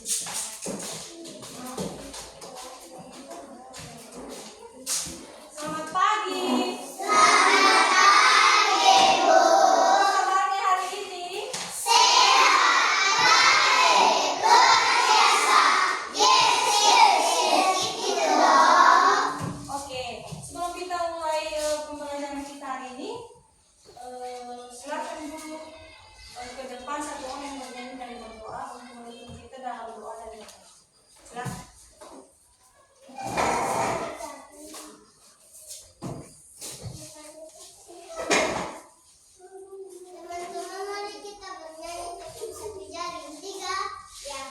Selamat pagi. Ke depan satu orang yang bernyanyi dan berdoa untuk menuntun kita dalam doa dan doa. Silakan. Teman-teman, mari kita bernyanyi tepuk satu jari, 3 ya.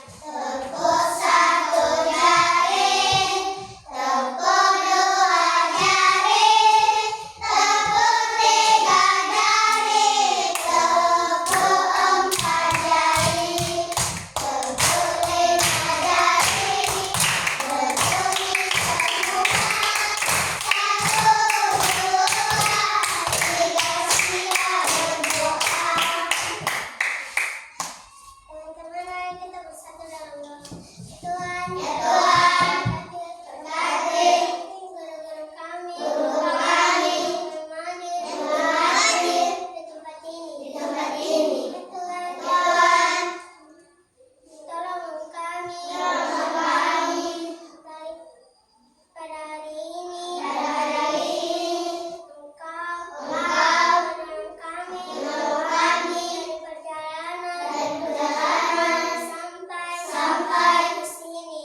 Teman-teman, mari kita bersatu dalam doa. Tuhan, ya Tuhan, berkati guru-guru kami, yang hadir di tempat ini. Ya Tuhan, tolong kami baik pada hari ini. Engkau menolong kami dari perjalanan sampai di sini.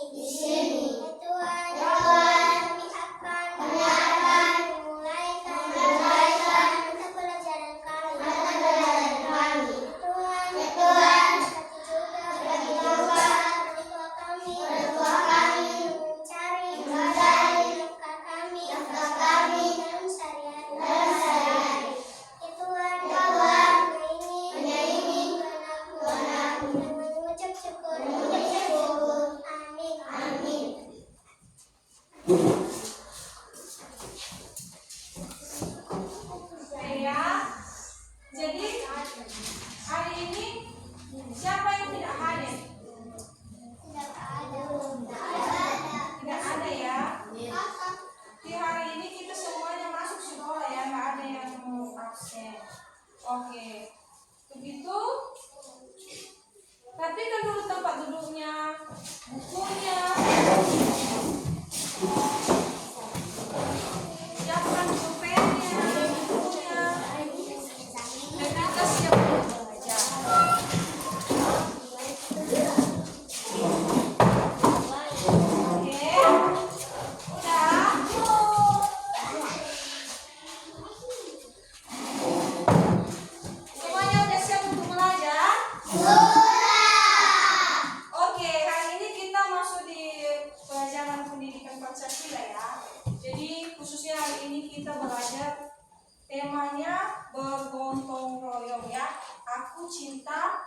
Ya Tuhan, kami akan memulaikan mata pelajaran kami. Ya Tuhan, berkati juga orang tua kami mencari nafkah kami dalam sehari-hari. Ya Tuhan, menyayangi anak-anak dan mengucap syukur. Amin. Ya. Jadi hari ini siapa yang tidak hadir? Tidak ada ya. Di hari ini kita semuanya masuk sekolah ya, nggak ada yang mau absen. Oke, begitu. Perhatikan dulu tempat duduknya, bukunya. Siapkan pulpennya, bukunya. Dan kita siap untuk belajar. Oke, udah. Semuanya udah siap untuk belajar? Oke, hari ini kita masuk di pelajaran pendidikan Pancasila ya. Jadi khususnya hari ini kita belajar temanya bergotong royong ya. Aku cinta,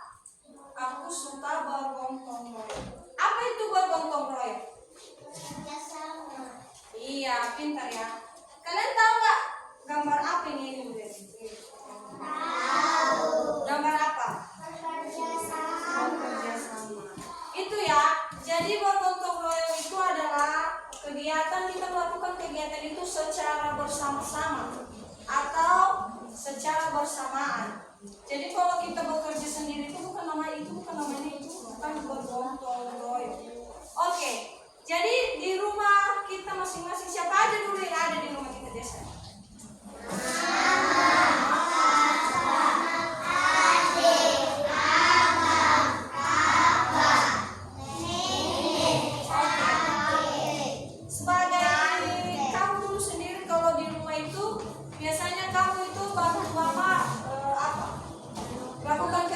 aku suka bergotong royong. Apa itu bergotong royong? Iya, pintar ya. Kalian tahu nggak gambar apa ini? Gambar apa? Bekerja sama. Itu ya. Jadi bergotong royong itu adalah kegiatan, kita melakukan kegiatan itu secara bersama-sama atau secara bersamaan. Jadi kalau kita bekerja sendiri itu bukan namanya bukan bergotong royong. Oke. Jadi di rumah kita masing-masing, siapa aja dulu yang ada di rumah kita desa? Sebagai kamu dulu sendiri, kalau di rumah itu biasanya kamu itu bantu mama apa? Lakukan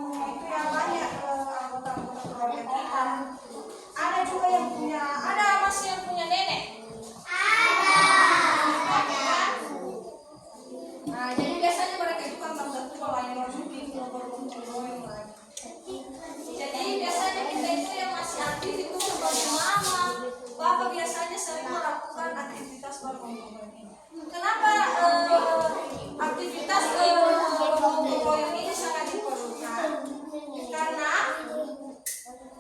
rumah itu ya banyak anggota-anggota keluarga kita. Ada juga yang punya, ada masih yang punya nenek. Nah, jadi biasanya mereka itu kan tanda tua lah yang masukin ke berkumpul royong lah. Jadi biasanya kita itu yang masih aktif itu sebagai mama, bapak biasanya sering melakukan aktivitas berkumpul royong. Kenapa aktivitas berkumpul royong ini sangat diperlukan? Karena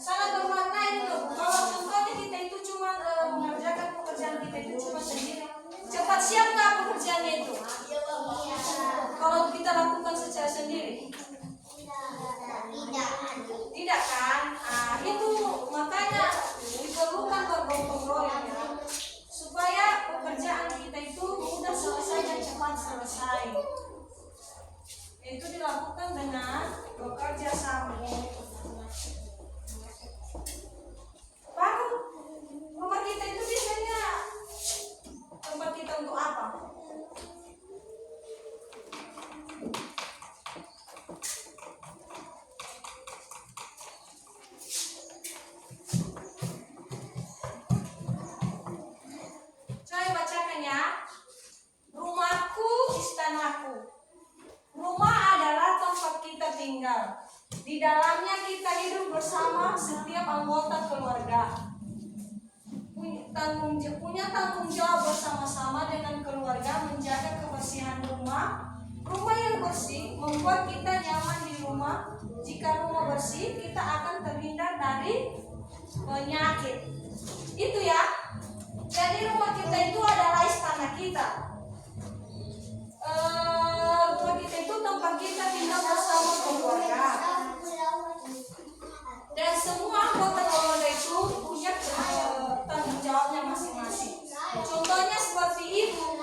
sangat bermakna itu loh. Kalau contohnya kita itu cuma mengerjakan pekerjaan kita itu cuma sendiri, cepat siap nggak pekerjaannya itu? Kalau kita lakukan secara sendiri, tidak kan? Nah, itu makanya diperlukan bergotong royong ya, supaya pekerjaan kita itu mudah selesai dan cepat selesai. Itu dilakukan dengan bekerja sama. Baru rumah kita itu biasanya tempat kita untuk apa? Saya bacakan ya. Rumahku, istanaku. Rumah adalah tempat kita tinggal. Di dalamnya kita hidup bersama setiap anggota keluarga. Punya tanggung jawab bersama-sama dengan keluarga menjaga kebersihan rumah. Rumah yang bersih membuat kita nyaman di rumah. Jika rumah bersih, kita akan terhindar dari penyakit. Itu ya. Jadi rumah kita itu adalah istana kita. Rumah kita itu tempat kita tinggal bersama keluarga. Dan semua anggota keluarga itu punya tanggung jawabnya masing-masing. Contohnya seperti ibu.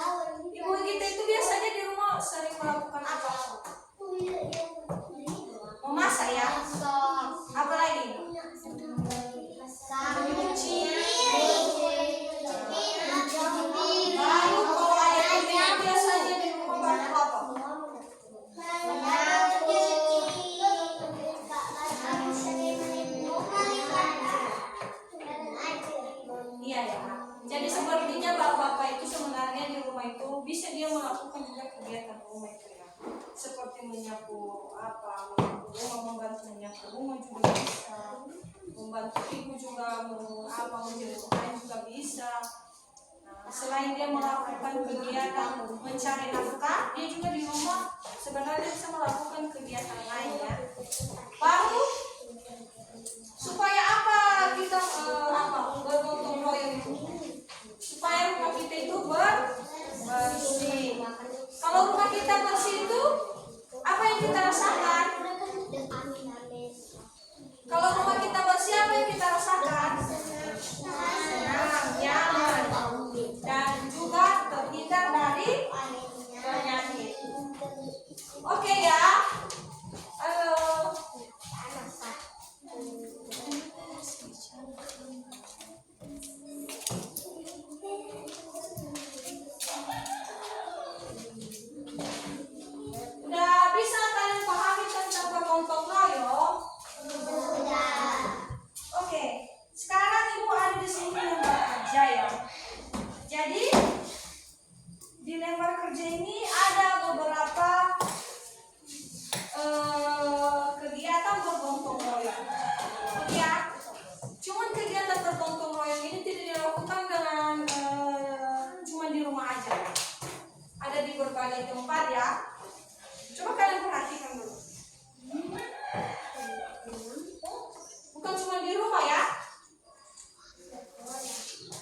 Ibu kita itu biasanya di rumah sering melakukan apa? Memasak ya. Apa lagi? Mencuci. Lalu kalau ayah kita biasanya di rumah bantu apa? Iya ya. Jadi sepertinya bapak-bapak itu sebenarnya di rumah itu bisa dia melakukan juga kegiatan rumah itu ya. Seperti menyapu apa, menyapu rumah, membantu menyapu rumah juga bisa. Membantu ibu juga menjadi kain juga bisa. Nah, selain dia melakukan kegiatan mencari nafkah, dia juga di rumah sebenarnya bisa melakukan kegiatan lain ya. Baru supaya apa kita bergotong royong itu? Supaya rumah kita itu bersih. Kalau rumah kita bersih itu apa yang kita rasakan? Kalau rumah kita bersih apa yang kita rasakan? Senang, nyaman, dan juga terhindar dari penyakit. Oke ya. Halo. Udah bisa kalian pahami tentang bergotong royong? Oke, sekarang ibu ada di sini lembar kerja ya. Jadi di lembar kerja ini ada beberapa kegiatan bergotong royong. Ya, cuman kegiatan bergotong royong ini tidak dilakukan dengan cuma di rumah aja. Ada di berbagai tempat ya. Coba kalian perhatikan dulu. Bukan cuma di rumah ya.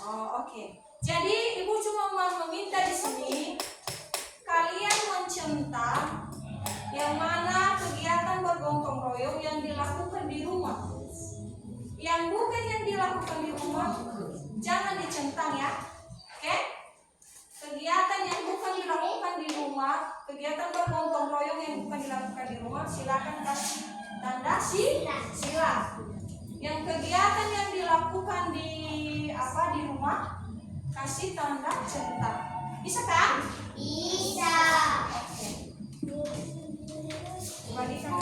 Oh, oke. Jadi ibu cuma meminta di sini kalian mencentang yang mana kegiatan bergotong royong yang dilakukan di rumah. Yang bukan yang dilakukan di rumah jangan dicentang ya. Oke? Kegiatan yang bukan dilakukan di rumah, kegiatan bergotong royong yang bukan dilakukan di rumah, silakan kasih tanda sila. Yang kegiatan yang dilakukan di rumah, kasih tanda centang. Bisa kan? Bisa. Oke. Bagikan.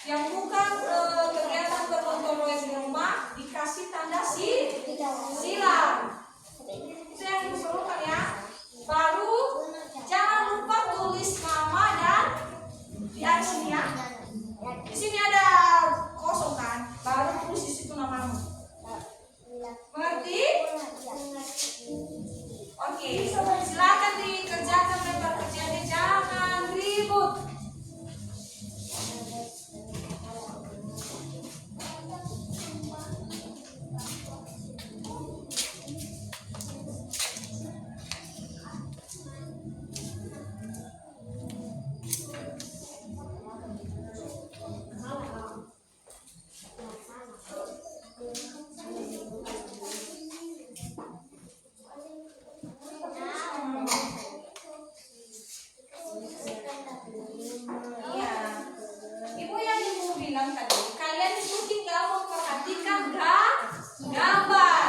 Yang bukan kegiatan bergotong royong di rumah dikasih tanda silang. Itu yang diperlukan ya. Baru jangan lupa tulis nama dan di atas sini ya. Di sini ada kosong kan, baru tulis di situ namamu. Mengerti? Oke, silakan dikerjakan lembar kerjanya, jangan ribut. Iya. Ibu yang ibu bilang tadi, kalian itu tinggal memperhatikan gambar.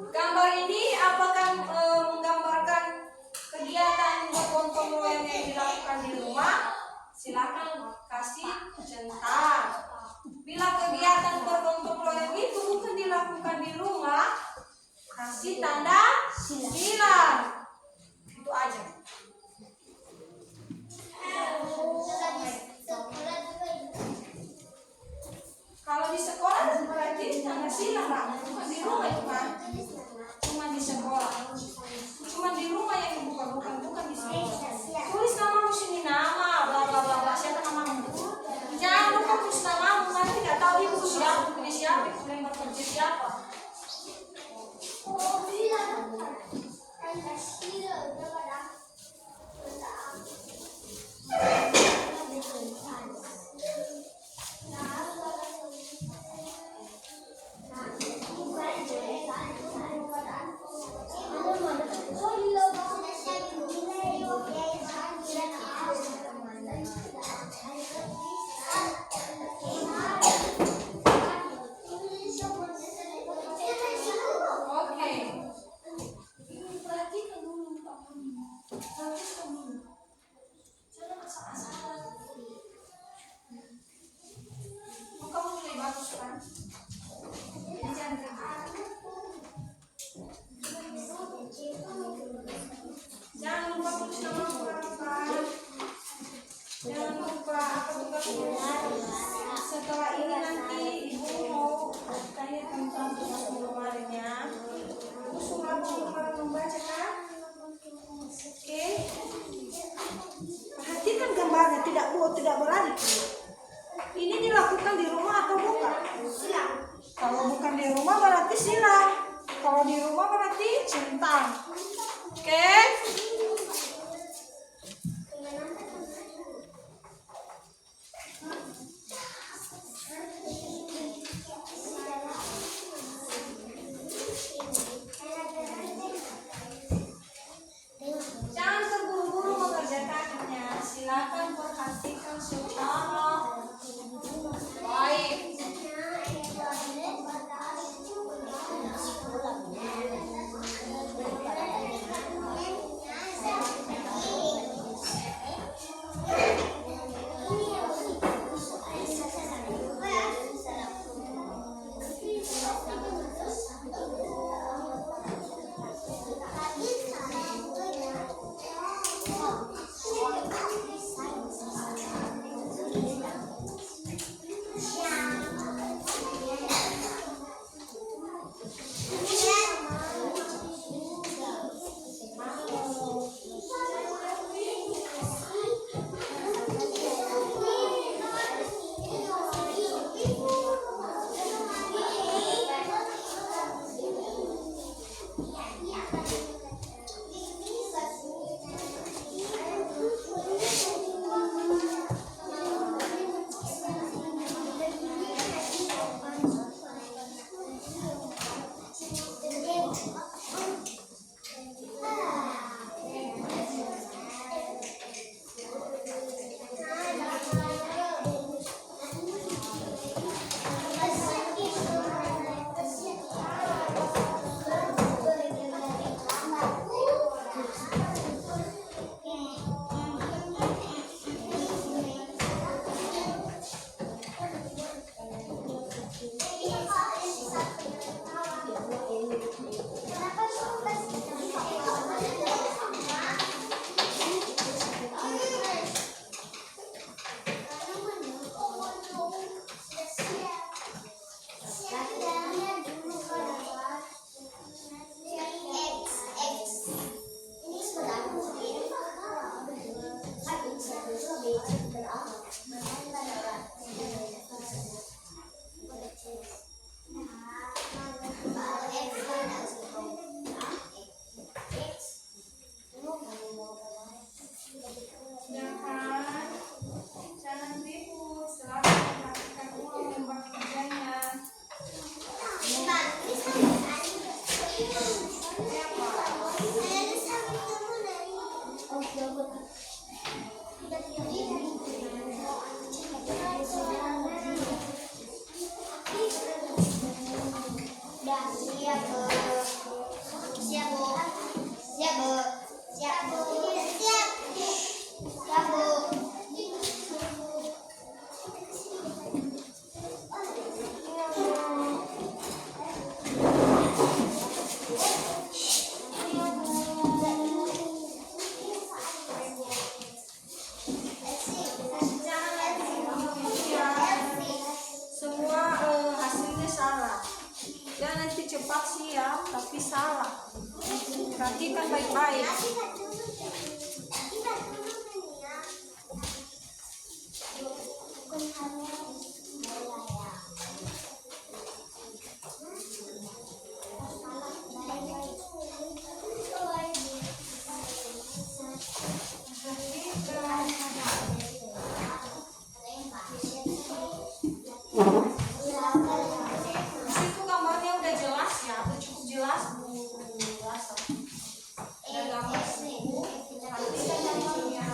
Gambar ini apakah menggambarkan kegiatan bergotong royong yang dilakukan di rumah? Silakan kasih centang. Bila kegiatan bergotong royong itu bukan dilakukan di rumah, kasih tanda silang. Itu aja. Kalau di sekolah berarti tanda silang lah, bukan di rumah itu kan? Cuma di sekolah. Cuma di rumah yang bukan di sekolah. Tulis namamu sini, nama bla bla bla bla, siapa namamu? Jangan lupa tulis namamu, nanti nggak tahu ibu siapa, pilih siapa, lembar kerja siapa. Jangan lupa tulis nama orang. Jangan lupa apa tugasnya. Setelah ini nanti ibu mau tanya tentang tugas kemarinnya. Ibu surat kemarin membaca kan? Oke. Perhatikan gambarnya, tidak berlari. Ini dilakukan di rumah atau bukan? Silang. Kalau bukan di rumah berarti silang. Kalau di rumah berarti centang. Oke? Jangan terburu-buru mengerjakannya. Silakan perhatikan secara baik. perhatikan baik-baik. Di situ gambarnya udah jelas ya, udah cukup jelas Bu Rasa. Ada gambar Bu, perhatikan gambarnya.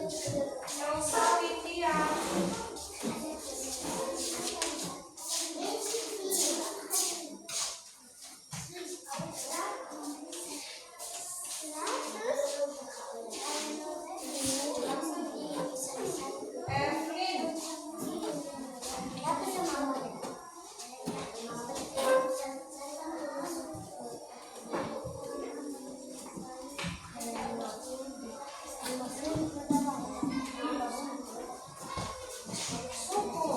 Elsa Widya. Evelyn. Suku.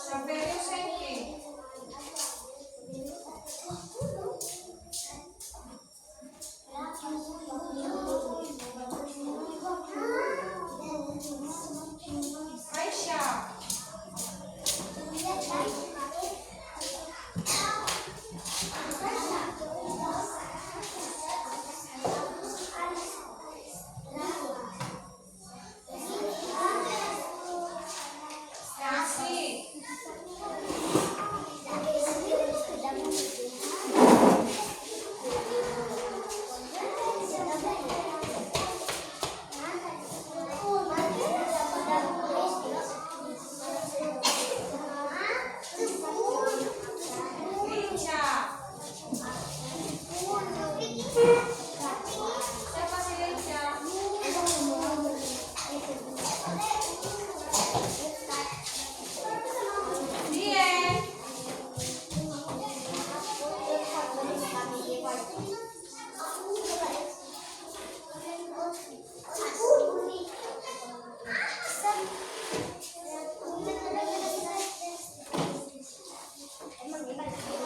Saverius Henki. Aisyah. Yasi. Lica. Siapa sih Lica? Dieng.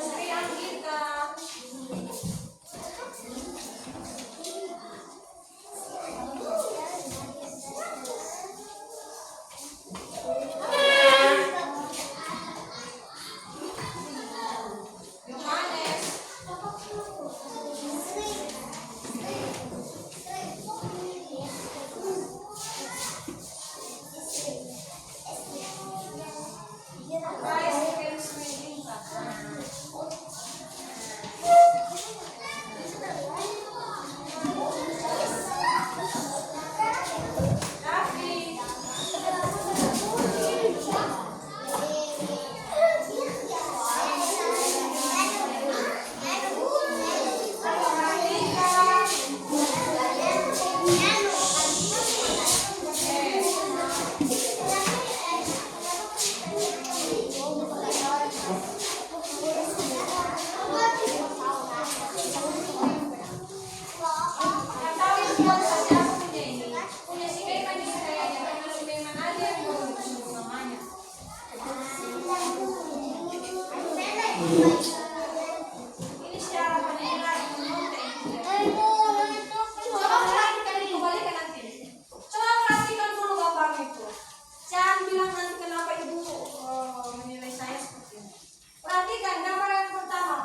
Sri Anggita. Yohanes. Rais Kensmedinta. Davi. Nggak tahu ini sponsor siapa punya ini. Punya si Deman ini kayaknya, karena si Deman aja yang baru disebut namanya. Ini secara penilaian menonton. Coba perhatikan itu, kembalikan nanti. Coba perhatikan dulu gambar itu. Jangan bilang nanti kenapa ibu menilai saya seperti ini. Perhatikan gambar yang pertama.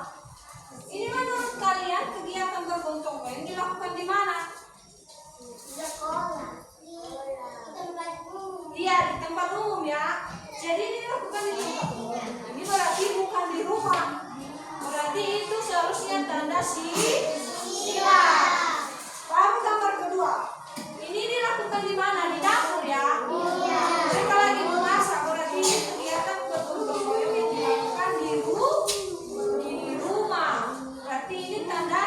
Ini menurut kalian kegiatan bergontong royong dilakukan di mana? Iya, di tempat umum ya. Jadi ini dilakukan di tempat umum. Ini berarti bukan di rumah. Berarti itu seharusnya tanda sila. Baru gambar kedua. Ini dilakukan di mana? Di dapur ya. Mereka lagi memasak. Berarti ini kegiatan bergontong royong yang dilakukan di rumah. Berarti ini tanda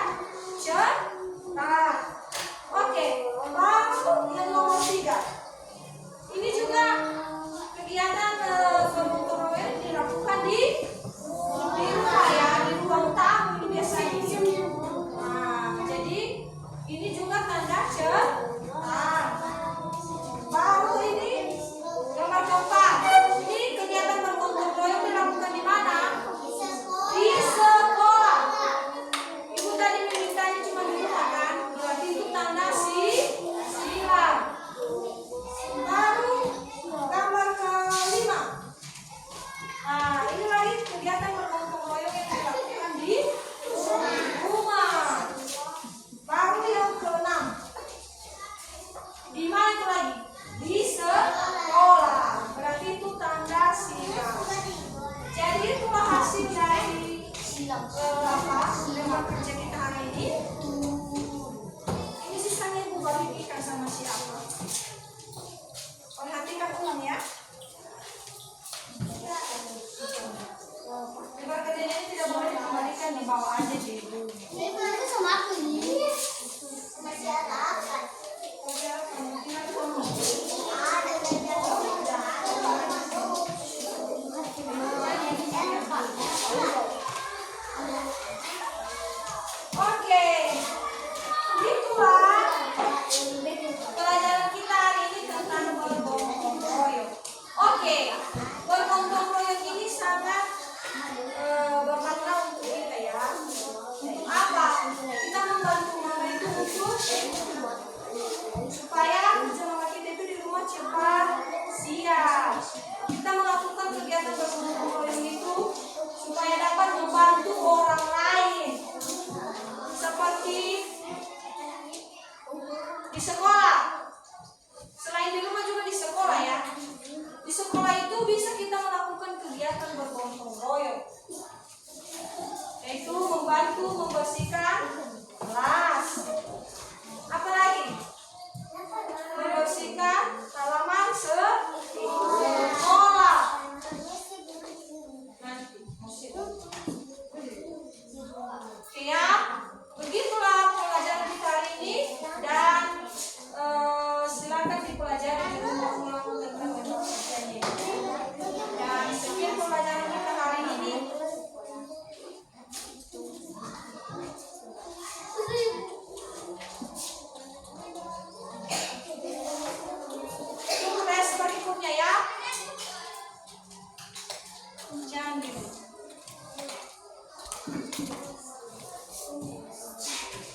cepat. Oke, baru yang nomor 3. Ini juga kegiatan bergontong royong dilakukan di rumah ya, di ruang tamu ini biasanya. Nah, jadi ini juga tanda cepat. Baru ini gambar keempat. Ini kegiatan bergontong royong dilakukan di mana? Di sekolah. Ibu tadi memintanya cuma di rumah kan? Berarti itu tanda sila. Baru gambar kelima. Nah, ini lagi kegiatan bergontong royong yang dilakukan di rumah. Baru yang keenam. Di mana itu lagi? Di sekolah. Berarti hasil dari lembah kerja kita hari ini. Ini sisanya Ibu bagikan sama siapa? Perhatikan ulang ya. Lembar kerjanya ini tidak boleh dikembalikan, dibawa aja di Ibu. Ini baru sama aku ini. Masih ada apa? Oke, itulah pelajaran kita hari ini tentang bergotong royong. Oke, bergotong royong ini sangat bermakna untuk kita ya. Untuk apa? Kita membantu mama itu untuk supaya kerja mama kita itu di rumah cepat siap. Kita melakukan kegiatan bergotong royong itu supaya dapat membantu orang lain. Seperti di sekolah. Selain di rumah juga di sekolah ya. Di sekolah itu bisa kita melakukan kegiatan bergotong royong, yaitu membantu membersihkan kelas. Apalagi membersihkan halaman sekolah. Oke ya, begitulah pelajaran kita hari ini dan silakan dipelajari di rumah ulang tentang lembah kerjanya. Dan sekian pelajaran kita hari ini. Tunggu tes berikutnya ya. Jangan gitu.